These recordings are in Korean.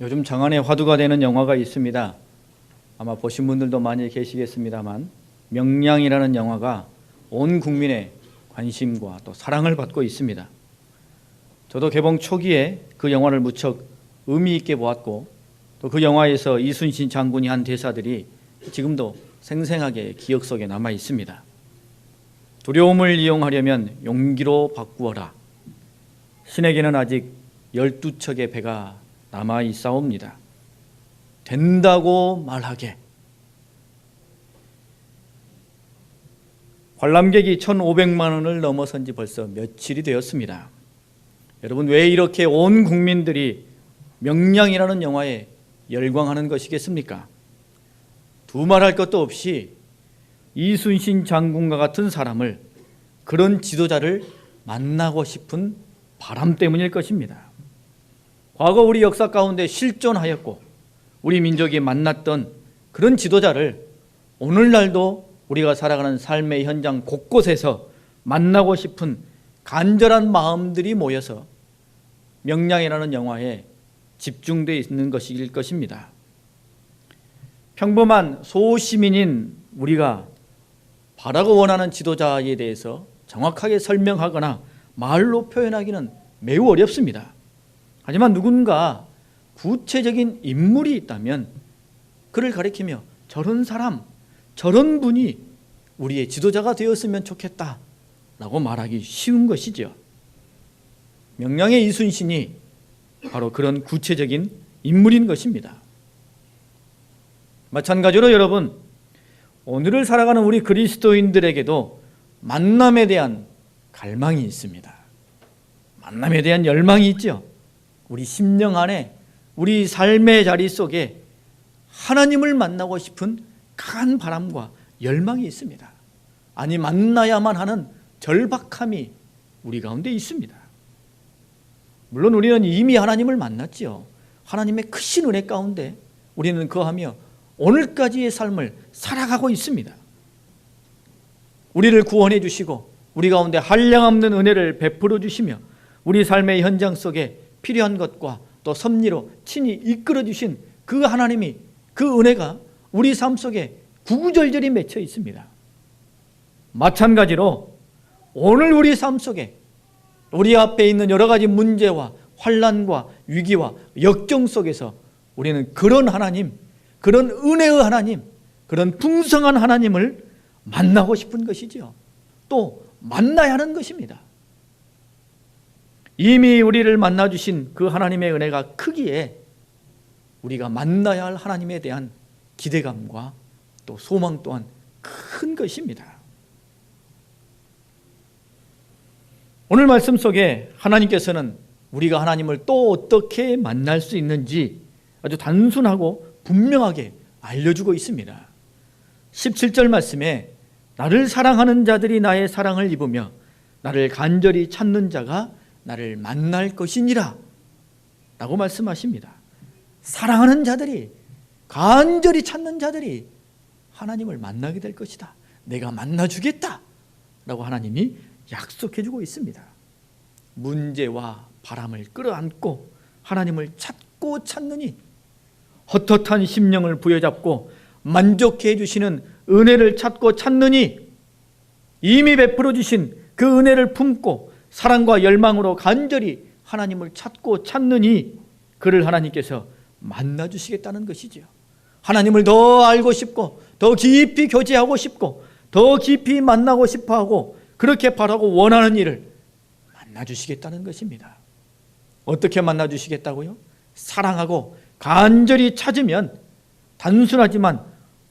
요즘 장안의 화두가 되는 영화가 있습니다. 아마 보신 분들도 많이 계시겠습니다만, 명량이라는 영화가 온 국민의 관심과 또 사랑을 받고 있습니다. 저도 개봉 초기에 그 영화를 무척 의미 있게 보았고, 또 그 영화에서 이순신 장군이 한 대사들이 지금도 생생하게 기억 속에 남아 있습니다. 두려움을 이용하려면 용기로 바꾸어라. 신에게는 아직 12척의 배가 남아 있사옵니다. 된다고 말하게. 관람객이 1,500만 원을 넘어선 지 벌써 며칠이 되었습니다. 여러분, 왜 이렇게 온 국민들이 명량이라는 영화에 열광하는 것이겠습니까? 두말할 것도 없이 이순신 장군과 같은 사람을, 그런 지도자를 만나고 싶은 바람 때문일 것입니다. 과거 우리 역사 가운데 실존하였고 우리 민족이 만났던 그런 지도자를 오늘날도 우리가 살아가는 삶의 현장 곳곳에서 만나고 싶은 간절한 마음들이 모여서 명량이라는 영화에 집중되어 있는 것일 것입니다. 평범한 소시민인 우리가 바라고 원하는 지도자에 대해서 정확하게 설명하거나 말로 표현하기는 매우 어렵습니다. 하지만 누군가 구체적인 인물이 있다면 그를 가리키며 저런 사람, 저런 분이 우리의 지도자가 되었으면 좋겠다라고 말하기 쉬운 것이죠. 명량의 이순신이 바로 그런 구체적인 인물인 것입니다. 마찬가지로 여러분, 오늘을 살아가는 우리 그리스도인들에게도 만남에 대한 갈망이 있습니다. 만남에 대한 열망이 있죠. 우리 심령 안에, 우리 삶의 자리 속에 하나님을 만나고 싶은 강한 바람과 열망이 있습니다. 아니, 만나야만 하는 절박함이 우리 가운데 있습니다. 물론 우리는 이미 하나님을 만났지요. 하나님의 크신 은혜 가운데 우리는 거하며 오늘까지의 삶을 살아가고 있습니다. 우리를 구원해 주시고 우리 가운데 한량없는 은혜를 베풀어 주시며 우리 삶의 현장 속에 필요한 것과 또 섭리로 친히 이끌어 주신 그 하나님이, 그 은혜가 우리 삶 속에 구구절절히 맺혀 있습니다. 마찬가지로 오늘 우리 삶 속에 우리 앞에 있는 여러 가지 문제와 환난과 위기와 역경 속에서 우리는 그런 하나님, 그런 은혜의 하나님, 그런 풍성한 하나님을 만나고 싶은 것이지요. 또 만나야 하는 것입니다. 이미 우리를 만나주신 그 하나님의 은혜가 크기에 우리가 만나야 할 하나님에 대한 기대감과 또 소망 또한 큰 것입니다. 오늘 말씀 속에 하나님께서는 우리가 하나님을 또 어떻게 만날 수 있는지 아주 단순하고 분명하게 알려주고 있습니다. 17절 말씀에 나를 사랑하는 자들이 나의 사랑을 입으며 나를 간절히 찾는 자가 나를 만날 것이니라 라고 말씀하십니다. 사랑하는 자들이, 간절히 찾는 자들이 하나님을 만나게 될 것이다. 내가 만나주겠다 라고 하나님이 약속해주고 있습니다. 문제와 바람을 끌어안고 하나님을 찾고 찾느니, 헛헛한 심령을 부여잡고 만족해 해주시는 은혜를 찾고 찾느니, 이미 베풀어 주신 그 은혜를 품고 사랑과 열망으로 간절히 하나님을 찾고 찾느니 그를 하나님께서 만나주시겠다는 것이죠. 하나님을 더 알고 싶고 더 깊이 교제하고 싶고 더 깊이 만나고 싶어하고 그렇게 바라고 원하는 이를 만나주시겠다는 것입니다. 어떻게 만나주시겠다고요? 사랑하고 간절히 찾으면 단순하지만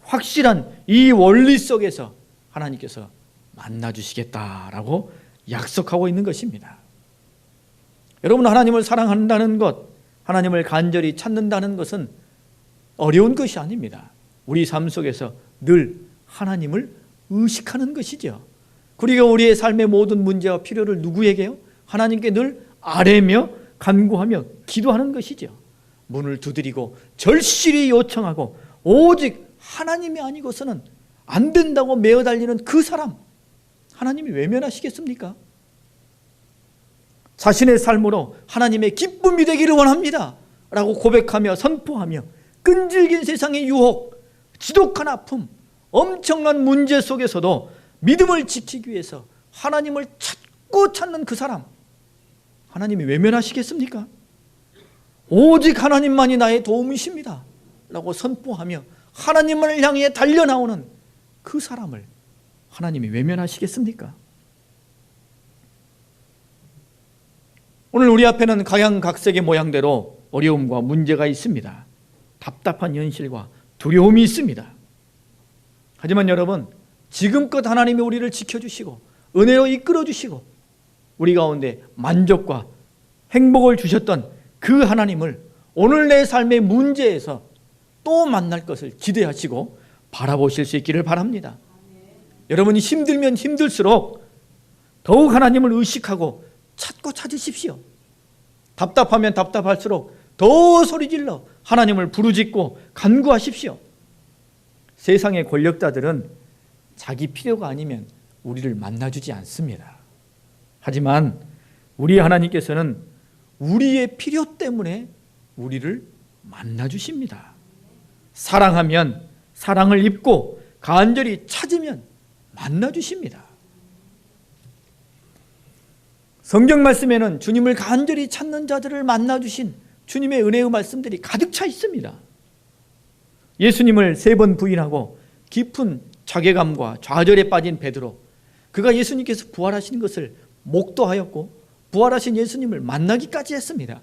확실한 이 원리 속에서 하나님께서 만나주시겠다라고 약속하고 있는 것입니다. 여러분, 하나님을 사랑한다는 것, 하나님을 간절히 찾는다는 것은 어려운 것이 아닙니다. 우리 삶 속에서 늘 하나님을 의식하는 것이죠. 그리고 우리의 삶의 모든 문제와 필요를 누구에게요? 하나님께 늘 아뢰며 간구하며 기도하는 것이죠. 문을 두드리고 절실히 요청하고 오직 하나님이 아니고서는 안 된다고 매어 달리는 그 사람, 하나님이 외면하시겠습니까? 자신의 삶으로 하나님의 기쁨이 되기를 원합니다 라고 고백하며 선포하며 끈질긴 세상의 유혹, 지독한 아픔, 엄청난 문제 속에서도 믿음을 지키기 위해서 하나님을 찾고 찾는 그 사람, 하나님이 외면하시겠습니까? 오직 하나님만이 나의 도움이십니다 라고 선포하며 하나님을 향해 달려나오는 그 사람을 하나님이 외면하시겠습니까? 오늘 우리 앞에는 각양각색의 모양대로 어려움과 문제가 있습니다. 답답한 현실과 두려움이 있습니다. 하지만 여러분, 지금껏 하나님이 우리를 지켜주시고 은혜로 이끌어주시고 우리 가운데 만족과 행복을 주셨던 그 하나님을 오늘 내 삶의 문제에서 또 만날 것을 기대하시고 바라보실 수 있기를 바랍니다. 여러분이 힘들면 힘들수록 더욱 하나님을 의식하고 찾고 찾으십시오. 답답하면 답답할수록 더 소리질러 하나님을 부르짖고 간구하십시오. 세상의 권력자들은 자기 필요가 아니면 우리를 만나주지 않습니다. 하지만 우리 하나님께서는 우리의 필요 때문에 우리를 만나주십니다. 사랑하면 사랑을 입고 간절히 찾으면 만나주십니다. 성경 말씀에는 주님을 간절히 찾는 자들을 만나주신 주님의 은혜의 말씀들이 가득 차 있습니다. 예수님을 3번 부인하고 깊은 자괴감과 좌절에 빠진 베드로, 그가 예수님께서 부활하신 것을 목도하였고 부활하신 예수님을 만나기까지 했습니다.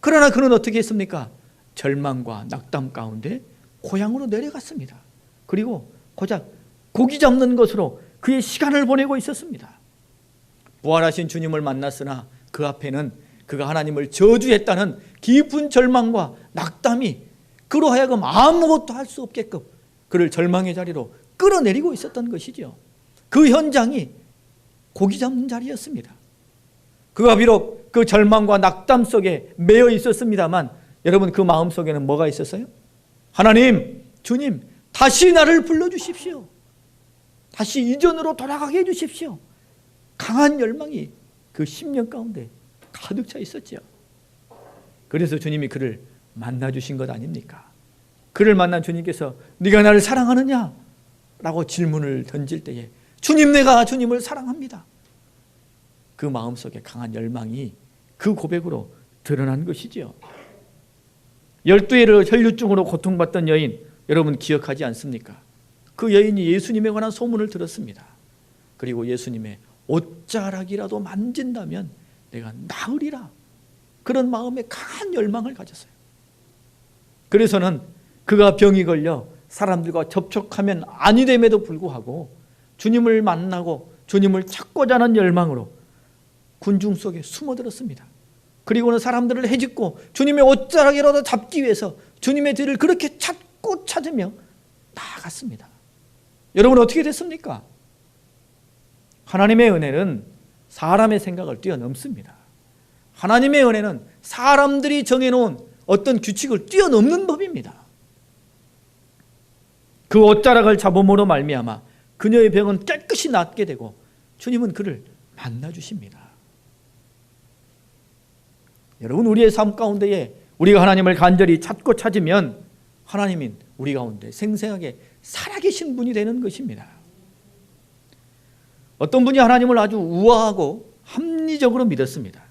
그러나 그는 어떻게 했습니까? 절망과 낙담 가운데 고향으로 내려갔습니다. 그리고 고작 고기 잡는 것으로 그의 시간을 보내고 있었습니다. 부활하신 주님을 만났으나 그 앞에는 그가 하나님을 저주했다는 깊은 절망과 낙담이 그로 하여금 아무것도 할 수 없게끔 그를 절망의 자리로 끌어내리고 있었던 것이죠. 그 현장이 고기 잡는 자리였습니다. 그가 비록 그 절망과 낙담 속에 매여 있었습니다만 여러분, 그 마음속에는 뭐가 있었어요? 하나님, 주님, 다시 나를 불러주십시오. 다시 이전으로 돌아가게 해주십시오. 강한 열망이 그 심령 가운데 가득 차 있었죠. 그래서 주님이 그를 만나주신 것 아닙니까? 그를 만난 주님께서 네가 나를 사랑하느냐? 라고 질문을 던질 때에 주님, 내가 주님을 사랑합니다. 그 마음속에 강한 열망이 그 고백으로 드러난 것이죠. 12해를 혈류증으로 고통받던 여인, 여러분 기억하지 않습니까? 그 여인이 예수님에 관한 소문을 들었습니다. 그리고 예수님의 옷자락이라도 만진다면 내가 나으리라, 그런 마음에 강한 열망을 가졌어요. 그래서는 그가 병이 걸려 사람들과 접촉하면 아니 됨에도 불구하고 주님을 만나고 주님을 찾고자 하는 열망으로 군중 속에 숨어들었습니다. 그리고는 사람들을 헤집고 주님의 옷자락이라도 잡기 위해서 주님의 뒤를 그렇게 찾고 찾으며 나아갔습니다. 여러분, 어떻게 됐습니까? 하나님의 은혜는 사람의 생각을 뛰어넘습니다. 하나님의 은혜는 사람들이 정해놓은 어떤 규칙을 뛰어넘는 법입니다. 그 옷자락을 잡음으로 말미암아 그녀의 병은 깨끗이 낫게 되고 주님은 그를 만나주십니다. 여러분, 우리의 삶 가운데에 우리가 하나님을 간절히 찾고 찾으면 하나님은 우리 가운데 생생하게 살아계신 분이 되는 것입니다. 어떤 분이 하나님을 아주 우아하고 합리적으로 믿었습니다.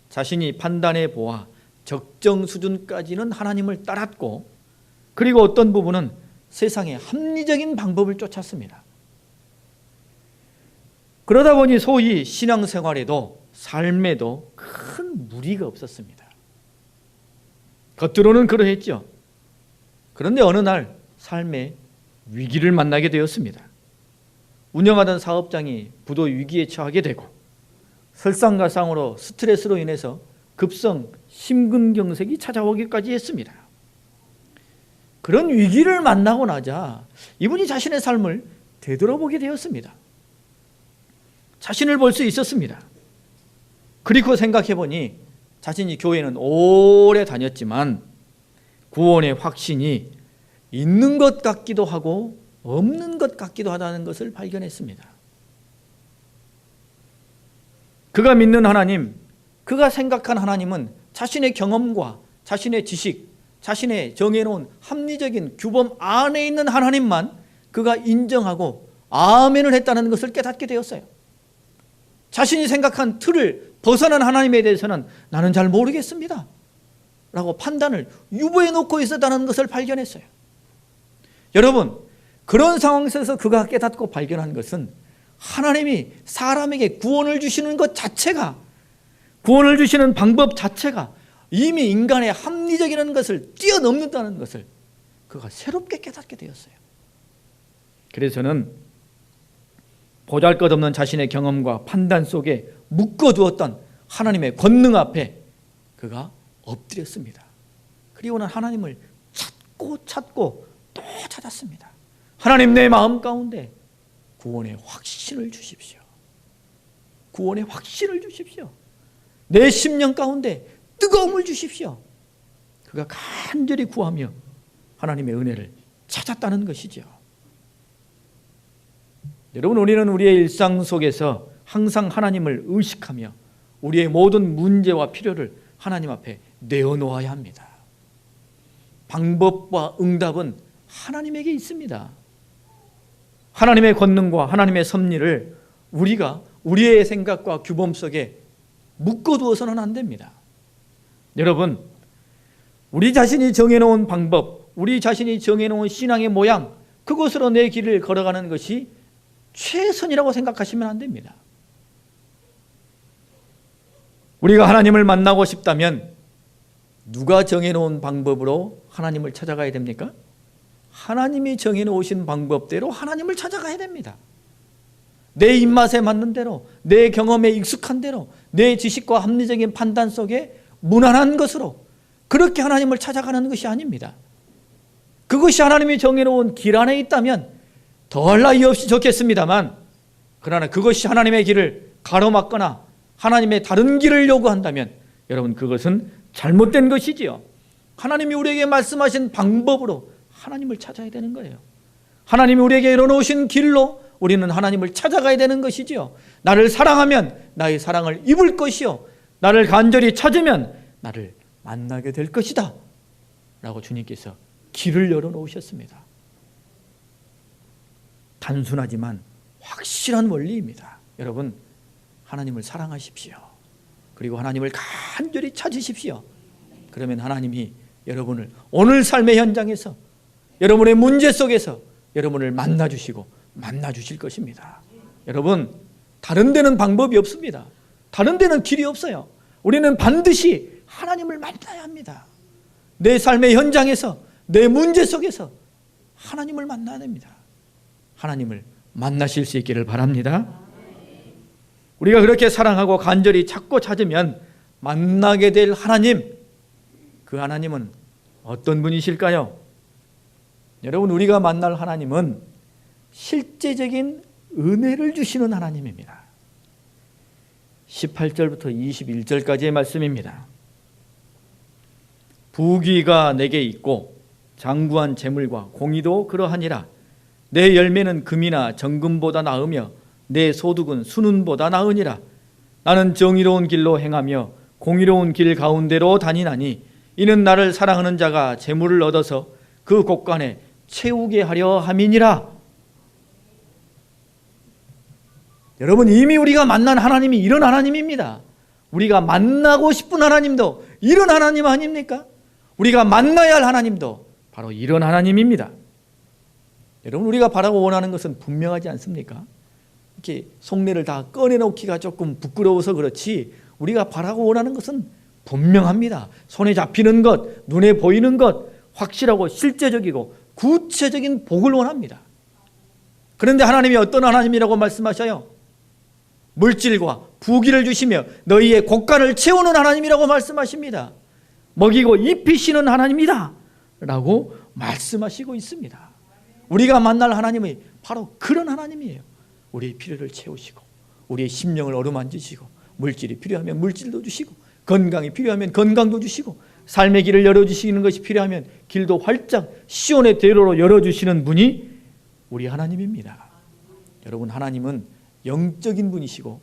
자신이 판단해 보아 적정 수준까지는 하나님을 따랐고, 그리고 어떤 부분은 세상의 합리적인 방법을 쫓았습니다. 그러다 보니 소위 신앙생활에도 삶에도 큰 무리가 없었습니다. 겉으로는 그러했죠. 그런데 어느 날 삶에 위기를 만나게 되었습니다. 운영하던 사업장이 부도 위기에 처하게 되고 설상가상으로 스트레스로 인해서 급성 심근경색이 찾아오기까지 했습니다. 그런 위기를 만나고 나자 이분이 자신의 삶을 되돌아보게 되었습니다. 자신을 볼 수 있었습니다. 그리고 생각해보니 자신이 교회는 오래 다녔지만 구원의 확신이 있는 것 같기도 하고 없는 것 같기도 하다는 것을 발견했습니다. 그가 믿는 하나님, 그가 생각한 하나님은 자신의 경험과 자신의 지식, 자신의 정해놓은 합리적인 규범 안에 있는 하나님만 그가 인정하고 아멘을 했다는 것을 깨닫게 되었어요. 자신이 생각한 틀을 벗어난 하나님에 대해서는 나는 잘 모르겠습니다 라고 판단을 유보해 놓고 있었다는 것을 발견했어요. 여러분, 그런 상황 속에서 그가 깨닫고 발견한 것은 하나님이 사람에게 구원을 주시는 것 자체가, 구원을 주시는 방법 자체가 이미 인간의 합리적이라는 것을 뛰어넘는다는 것을 그가 새롭게 깨닫게 되었어요. 그래서는 보잘것없는 자신의 경험과 판단 속에 묶어두었던 하나님의 권능 앞에 그가 엎드렸습니다. 그리고는 하나님을 찾고 또 찾았습니다. 하나님, 내 마음 가운데 구원의 확신을 주십시오. 구원의 확신을 주십시오. 내 심령 가운데 뜨거움을 주십시오. 그가 간절히 구하며 하나님의 은혜를 찾았다는 것이죠. 여러분, 우리는 우리의 일상 속에서 항상 하나님을 의식하며 우리의 모든 문제와 필요를 하나님 앞에 내어놓아야 합니다. 방법과 응답은 하나님에게 있습니다. 하나님의 권능과 하나님의 섭리를 우리가 우리의 생각과 규범 속에 묶어두어서는 안 됩니다. 여러분, 우리 자신이 정해놓은 방법, 우리 자신이 정해놓은 신앙의 모양, 그것으로 내 길을 걸어가는 것이 최선이라고 생각하시면 안 됩니다. 우리가 하나님을 만나고 싶다면 누가 정해놓은 방법으로 하나님을 찾아가야 됩니까? 하나님이 정해놓으신 방법대로 하나님을 찾아가야 됩니다. 내 입맛에 맞는 대로, 내 경험에 익숙한 대로, 내 지식과 합리적인 판단 속에 무난한 것으로 그렇게 하나님을 찾아가는 것이 아닙니다. 그것이 하나님이 정해놓은 길 안에 있다면 더할 나위 없이 좋겠습니다만, 그러나 그것이 하나님의 길을 가로막거나 하나님의 다른 길을 요구한다면 여러분, 그것은 잘못된 것이지요. 하나님이 우리에게 말씀하신 방법으로 하나님을 찾아야 되는 거예요. 하나님이 우리에게 열어놓으신 길로 우리는 하나님을 찾아가야 되는 것이지요. 나를 사랑하면 나의 사랑을 입을 것이요, 나를 간절히 찾으면 나를 만나게 될 것이다 라고 주님께서 길을 열어놓으셨습니다. 단순하지만 확실한 원리입니다. 여러분, 하나님을 사랑하십시오. 그리고 하나님을 간절히 찾으십시오. 그러면 하나님이 여러분을 오늘 삶의 현장에서, 여러분의 문제 속에서 여러분을 만나주시고 만나주실 것입니다. 여러분, 다른 데는 방법이 없습니다. 다른 데는 길이 없어요. 우리는 반드시 하나님을 만나야 합니다. 내 삶의 현장에서, 내 문제 속에서 하나님을 만나야 됩니다. 하나님을 만나실 수 있기를 바랍니다. 우리가 그렇게 사랑하고 간절히 찾고 찾으면 만나게 될 하나님, 그 하나님은 어떤 분이실까요? 여러분, 우리가 만날 하나님은 실제적인 은혜를 주시는 하나님입니다. 18절부터 21절까지의 말씀입니다. 부귀가 내게 있고 장구한 재물과 공의도 그러하니라. 내 열매는 금이나 정금보다 나으며 내 소득은 순은보다 나으니라. 나는 정의로운 길로 행하며 공의로운 길 가운데로 다니나니 이는 나를 사랑하는 자가 재물을 얻어서 그 곳간에 채우게 하려 함이니라. 여러분, 이미 우리가 만난 하나님이 이런 하나님입니다. 우리가 만나고 싶은 하나님도 이런 하나님 아닙니까? 우리가 만나야 할 하나님도 바로 이런 하나님입니다. 여러분, 우리가 바라고 원하는 것은 분명하지 않습니까? 이렇게 속내를 다 꺼내놓기가 조금 부끄러워서 그렇지 우리가 바라고 원하는 것은 분명합니다. 손에 잡히는 것, 눈에 보이는 것, 확실하고 실제적이고 구체적인 복을 원합니다. 그런데 하나님이 어떤 하나님이라고 말씀하셔요? 물질과 부귀를 주시며 너희의 곳간을 채우는 하나님이라고 말씀하십니다. 먹이고 입히시는 하나님이다 라고 말씀하시고 있습니다. 우리가 만날 하나님이 바로 그런 하나님이에요. 우리의 필요를 채우시고 우리의 심령을 어루만지시고 물질이 필요하면 물질도 주시고 건강이 필요하면 건강도 주시고 삶의 길을 열어주시는 것이 필요하면 길도 활짝 시온의 대로로 열어주시는 분이 우리 하나님입니다. 여러분, 하나님은 영적인 분이시고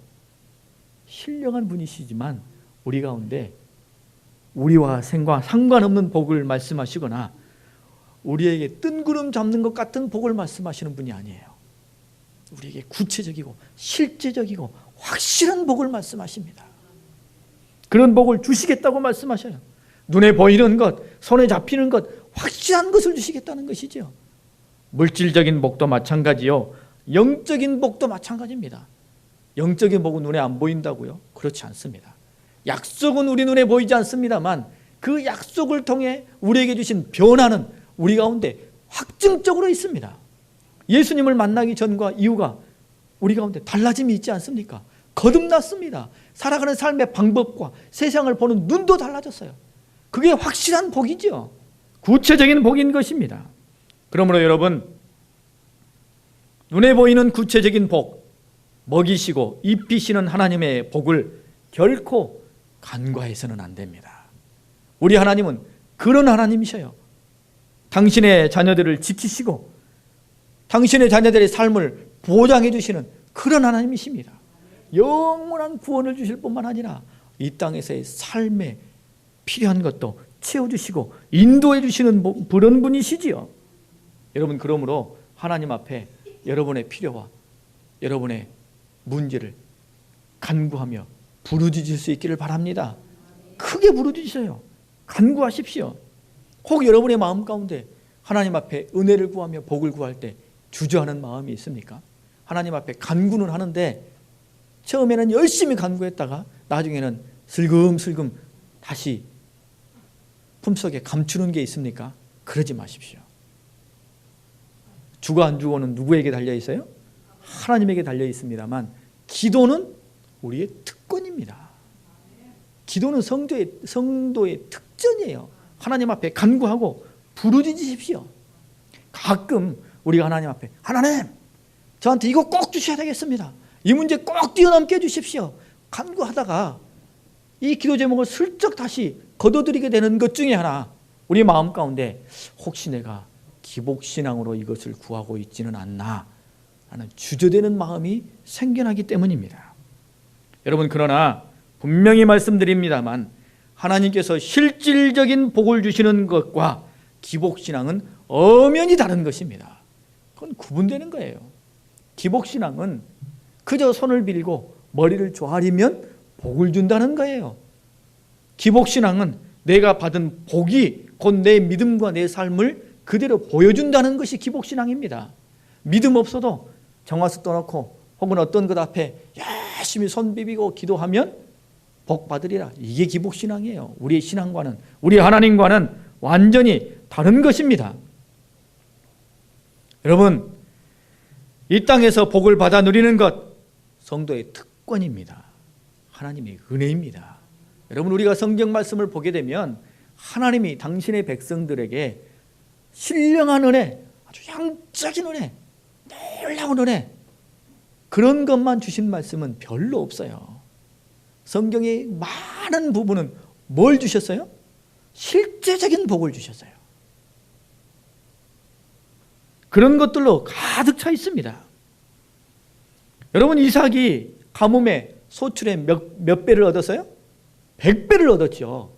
신령한 분이시지만 우리 가운데 우리와 생과 상관없는 복을 말씀하시거나 우리에게 뜬구름 잡는 것 같은 복을 말씀하시는 분이 아니에요. 우리에게 구체적이고 실제적이고 확실한 복을 말씀하십니다. 그런 복을 주시겠다고 말씀하셔요. 눈에 보이는 것, 손에 잡히는 것, 확실한 것을 주시겠다는 것이죠. 물질적인 복도 마찬가지요. 영적인 복도 마찬가지입니다. 영적인 복은 눈에 안 보인다고요? 그렇지 않습니다. 약속은 우리 눈에 보이지 않습니다만 그 약속을 통해 우리에게 주신 변화는 우리 가운데 확증적으로 있습니다. 예수님을 만나기 전과 이후가 우리 가운데 달라짐이 있지 않습니까? 거듭났습니다. 살아가는 삶의 방법과 세상을 보는 눈도 달라졌어요. 그게 확실한 복이죠. 구체적인 복인 것입니다. 그러므로 여러분, 눈에 보이는 구체적인 복, 먹이시고 입히시는 하나님의 복을 결코 간과해서는 안 됩니다. 우리 하나님은 그런 하나님이셔요. 당신의 자녀들을 지키시고 당신의 자녀들의 삶을 보장해 주시는 그런 하나님이십니다. 영원한 구원을 주실 뿐만 아니라 이 땅에서의 삶에 필요한 것도 채워주시고 인도해 주시는 그런 분이시지요. 여러분, 그러므로 하나님 앞에 여러분의 필요와 여러분의 문제를 간구하며 부르짖을 수 있기를 바랍니다. 크게 부르짖으세요. 간구하십시오. 혹 여러분의 마음 가운데 하나님 앞에 은혜를 구하며 복을 구할 때 주저하는 마음이 있습니까? 하나님 앞에 간구는 하는데 처음에는 열심히 간구했다가 나중에는 슬금슬금 다시 품속에 감추는 게 있습니까? 그러지 마십시오. 주고 안 주고는 누구에게 달려 있어요? 하나님에게 달려 있습니다만 기도는 우리의 특권입니다. 기도는 성도의 특전이에요. 하나님 앞에 간구하고 부르짖으십시오. 가끔 우리가 하나님 앞에 하나님, 저한테 이거 꼭 주셔야 되겠습니다. 이 문제 꼭 뛰어넘게 해주십시오. 간구하다가 이 기도 제목을 슬쩍 다시 거둬들이게 되는 것 중에 하나, 우리 마음 가운데 혹시 내가 기복신앙으로 이것을 구하고 있지는 않나 하는 주저되는 마음이 생겨나기 때문입니다. 여러분, 그러나 분명히 말씀드립니다만 하나님께서 실질적인 복을 주시는 것과 기복신앙은 엄연히 다른 것입니다. 그건 구분되는 거예요. 기복신앙은 그저 손을 빌고 머리를 조아리면 복을 준다는 거예요. 기복신앙은 내가 받은 복이 곧 내 믿음과 내 삶을 그대로 보여준다는 것이 기복신앙입니다. 믿음 없어도 정화수 떠놓고 혹은 어떤 것 앞에 열심히 손 비비고 기도하면 복 받으리라. 이게 기복신앙이에요. 우리의 신앙과는, 우리 하나님과는 완전히 다른 것입니다. 여러분, 이 땅에서 복을 받아 누리는 것, 성도의 특권입니다. 하나님의 은혜입니다. 여러분, 우리가 성경 말씀을 보게 되면 하나님이 당신의 백성들에게 신령한 은혜, 아주 양적인 은혜, 놀라운 은혜, 그런 것만 주신 말씀은 별로 없어요. 성경의 많은 부분은 뭘 주셨어요? 실제적인 복을 주셨어요. 그런 것들로 가득 차 있습니다. 여러분, 이삭이 가뭄에 소출에 몇 배를 얻었어요? 100배를 얻었죠.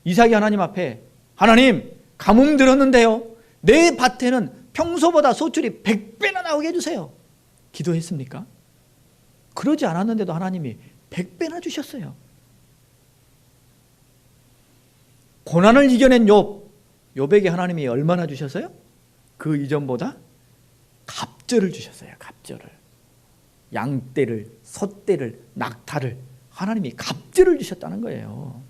이삭이 하나님 앞에 하나님, 가뭄 들었는데요, 내 밭에는 평소보다 소출이 100배나 나오게 해주세요. 기도했습니까? 그러지 않았는데도 하나님이 100배나 주셨어요. 고난을 이겨낸 욥에게 하나님이 얼마나 주셨어요? 그 이전보다 갑절을 주셨어요. 갑절을. 양떼를, 소떼를, 낙타를 하나님이 갑절을 주셨다는 거예요.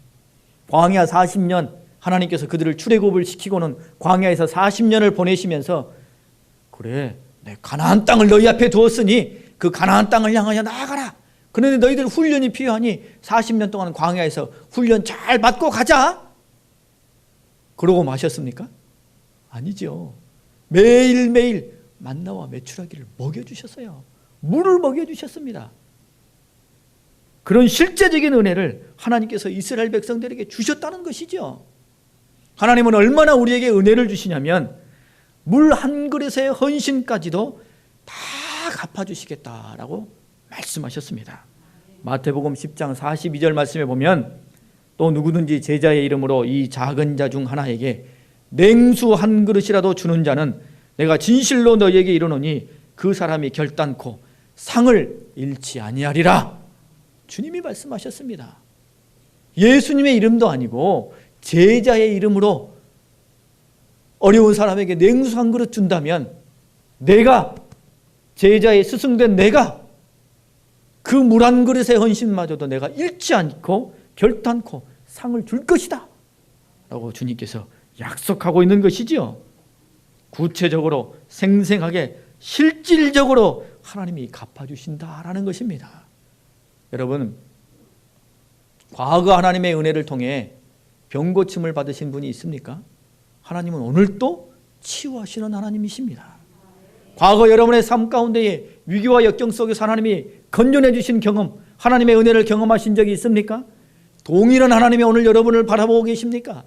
광야 40년 하나님께서 그들을 출애굽을 시키고는 광야에서 40년을 보내시면서 그래, 내 가나안 땅을 너희 앞에 두었으니 그 가나안 땅을 향하여 나아가라. 그런데 너희들 훈련이 필요하니 40년 동안 광야에서 훈련 잘 받고 가자. 그러고 마셨습니까? 아니죠. 매일매일 만나와 메추라기를 먹여주셨어요. 물을 먹여주셨습니다. 그런 실제적인 은혜를 하나님께서 이스라엘 백성들에게 주셨다는 것이죠. 하나님은 얼마나 우리에게 은혜를 주시냐면 물 한 그릇의 헌신까지도 다 갚아주시겠다라고 말씀하셨습니다. 마태복음 10장 42절 말씀에 보면 또 누구든지 제자의 이름으로 이 작은 자 중 하나에게 냉수 한 그릇이라도 주는 자는 내가 진실로 너희에게 이르노니 그 사람이 결단코 상을 잃지 아니하리라. 주님이 말씀하셨습니다. 예수님의 이름도 아니고 제자의 이름으로 어려운 사람에게 냉수 한 그릇 준다면 내가, 제자의 스승된 내가 그 물 한 그릇의 헌신마저도 내가 잃지 않고 결단코 상을 줄 것이다 라고 주님께서 약속하고 있는 것이지요. 구체적으로 생생하게 실질적으로 하나님이 갚아주신다라는 것입니다. 여러분, 과거 하나님의 은혜를 통해 병 고침을 받으신 분이 있습니까? 하나님은 오늘도 치유하시는 하나님이십니다. 과거 여러분의 삶 가운데에 위기와 역경 속에서 하나님이 건져내 주신 경험, 하나님의 은혜를 경험하신 적이 있습니까? 동일한 하나님이 오늘 여러분을 바라보고 계십니까?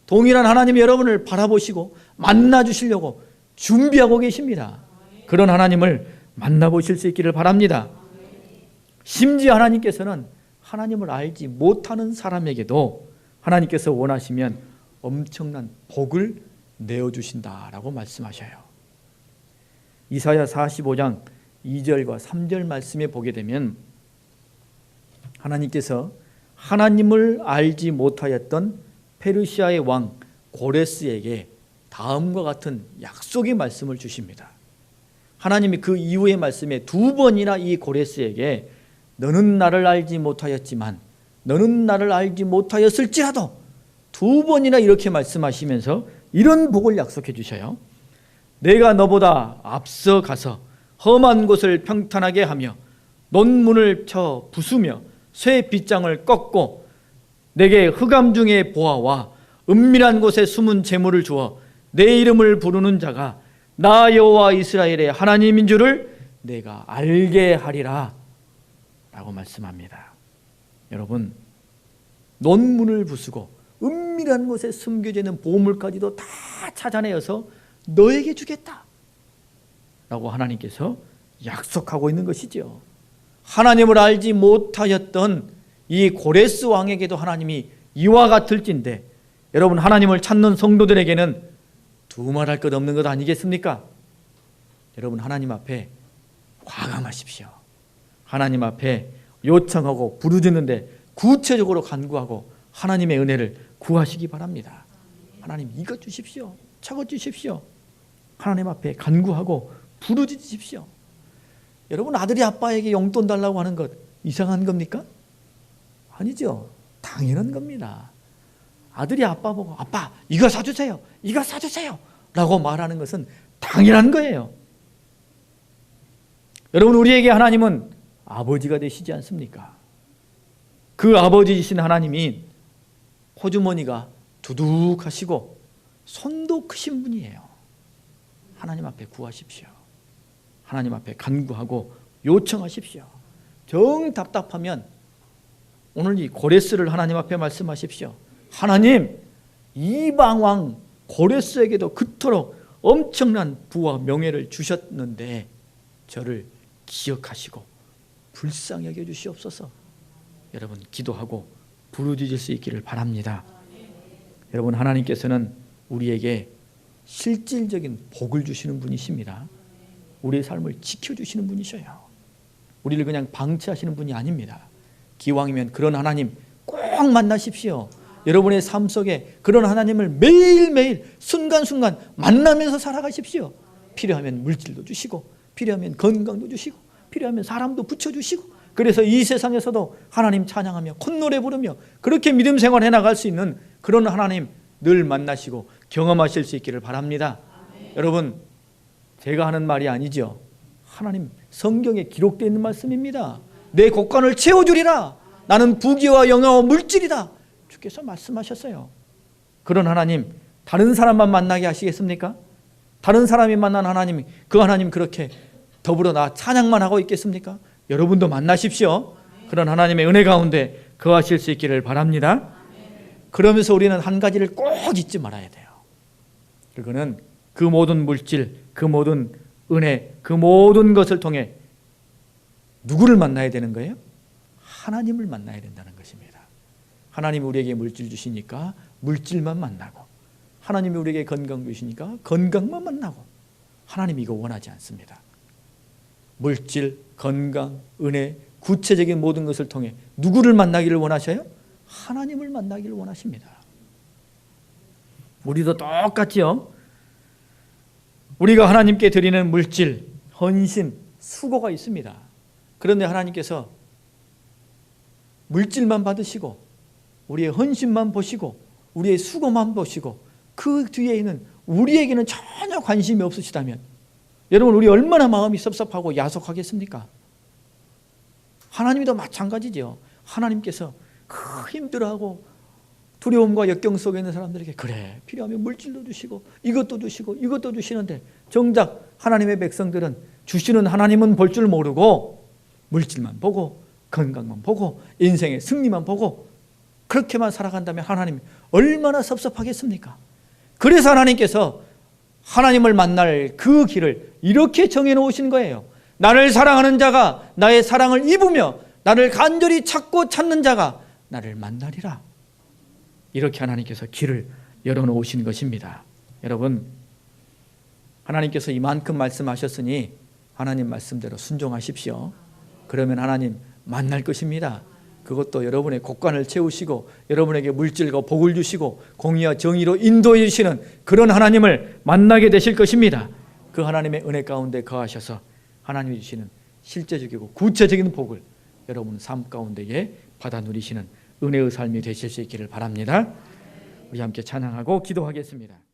동일한 하나님이 여러분을 바라보시고 만나 주시려고 준비하고 계십니다. 그런 하나님을 만나보실 수 있기를 바랍니다. 심지어 하나님께서는 하나님을 알지 못하는 사람에게도 하나님께서 원하시면 엄청난 복을 내어주신다라고 말씀하셔요. 이사야 45장 2절과 3절 말씀에 보게 되면 하나님께서 하나님을 알지 못하였던 페르시아의 왕 고레스에게 다음과 같은 약속의 말씀을 주십니다. 하나님이 그 이후의 말씀에 두 번이나 이 고레스에게 너는 나를 알지 못하였지만 너는 나를 알지 못하였을지라도 두 번이나 이렇게 말씀하시면서 이런 복을 약속해 주셔요. 내가 너보다 앞서 가서 험한 곳을 평탄하게 하며 논문을 쳐 부수며 쇠 빗장을 꺾고 내게 흑암 중에 보아와 은밀한 곳에 숨은 재물을 주어 내 이름을 부르는 자가 나 여호와 이스라엘의 하나님인 줄을 내가 알게 하리라 라고 말씀합니다. 여러분, 논문을 부수고 은밀한 곳에 숨겨져 있는 보물까지도 다 찾아내어서 너에게 주겠다 라고 하나님께서 약속하고 있는 것이죠. 하나님을 알지 못하였던 이 고레스 왕에게도 하나님이 이와 같을진데 여러분, 하나님을 찾는 성도들에게는 두말할 것 없는 것 아니겠습니까? 여러분, 하나님 앞에 과감하십시오. 하나님 앞에 요청하고 부르짖는데 구체적으로 간구하고 하나님의 은혜를 구하시기 바랍니다. 하나님 이것 주십시오. 저것 주십시오. 하나님 앞에 간구하고 부르짖으십시오. 여러분, 아들이 아빠에게 용돈 달라고 하는 것 이상한 겁니까? 아니죠. 당연한 겁니다. 아들이 아빠 보고 아빠 이거 사주세요. 이거 사주세요 라고 말하는 것은 당연한 거예요. 여러분, 우리에게 하나님은 아버지가 되시지 않습니까? 그 아버지이신 하나님이 호주머니가 두둑하시고 손도 크신 분이에요. 하나님 앞에 구하십시오. 하나님 앞에 간구하고 요청하십시오. 정 답답하면 오늘 이 고레스를 하나님 앞에 말씀하십시오. 하나님, 이방왕 고레스에게도 그토록 엄청난 부와 명예를 주셨는데 저를 기억하시고 불쌍히 여겨 주시옵소서. 여러분, 기도하고 부르짖을 수 있기를 바랍니다. 여러분, 하나님께서는 우리에게 실질적인 복을 주시는 분이십니다. 우리의 삶을 지켜주시는 분이셔요. 우리를 그냥 방치하시는 분이 아닙니다. 기왕이면 그런 하나님 꼭 만나십시오. 여러분의 삶 속에 그런 하나님을 매일매일 순간순간 만나면서 살아가십시오. 필요하면 물질도 주시고 필요하면 건강도 주시고 필요하면 사람도 붙여주시고, 그래서 이 세상에서도 하나님 찬양하며 콧노래 부르며 그렇게 믿음 생활해 나갈 수 있는 그런 하나님 늘 만나시고 경험하실 수 있기를 바랍니다. 여러분, 제가 하는 말이 아니죠. 하나님 성경에 기록되어 있는 말씀입니다. 내 곳간을 채워주리라. 나는 부귀와 영예와 물질이다. 주께서 말씀하셨어요. 그런 하나님 다른 사람만 만나게 하시겠습니까? 다른 사람이 만난 하나님, 그 하나님 그렇게 더불어 나 찬양만 하고 있겠습니까? 여러분도 만나십시오. 그런 하나님의 은혜 가운데 거하실 수 있기를 바랍니다. 그러면서 우리는 한 가지를 꼭 잊지 말아야 돼요. 그거는 그 모든 물질, 그 모든 은혜, 그 모든 것을 통해 누구를 만나야 되는 거예요? 하나님을 만나야 된다는 것입니다. 하나님이 우리에게 물질 주시니까 물질만 만나고, 하나님이 우리에게 건강 주시니까 건강만 만나고, 하나님이 이거 원하지 않습니다. 물질, 건강, 은혜, 구체적인 모든 것을 통해 누구를 만나기를 원하셔요? 하나님을 만나기를 원하십니다. 우리도 똑같지요. 우리가 하나님께 드리는 물질, 헌신, 수고가 있습니다. 그런데 하나님께서 물질만 받으시고 우리의 헌신만 보시고 우리의 수고만 보시고 그 뒤에 있는 우리에게는 전혀 관심이 없으시다면 여러분, 우리 얼마나 마음이 섭섭하고 야속하겠습니까? 하나님도 마찬가지죠. 하나님께서 그 힘들어하고 두려움과 역경 속에 있는 사람들에게 그래, 필요하면 물질도 주시고 이것도 주시고 이것도 주시는데 정작 하나님의 백성들은 주시는 하나님은 볼 줄 모르고 물질만 보고 건강만 보고 인생의 승리만 보고 그렇게만 살아간다면 하나님 얼마나 섭섭하겠습니까? 그래서 하나님께서 하나님을 만날 그 길을 이렇게 정해놓으신 거예요. 나를 사랑하는 자가 나의 사랑을 입으며 나를 간절히 찾고 찾는 자가 나를 만나리라. 이렇게 하나님께서 길을 열어놓으신 것입니다. 여러분, 하나님께서 이만큼 말씀하셨으니 하나님 말씀대로 순종하십시오. 그러면 하나님 만날 것입니다. 그것도 여러분의 곳간을 채우시고 여러분에게 물질과 복을 주시고 공의와 정의로 인도해 주시는 그런 하나님을 만나게 되실 것입니다. 그 하나님의 은혜 가운데 거하셔서 하나님이 주시는 실제적이고 구체적인 복을 여러분 삶 가운데에 받아 누리시는 은혜의 삶이 되실 수 있기를 바랍니다. 우리 함께 찬양하고 기도하겠습니다.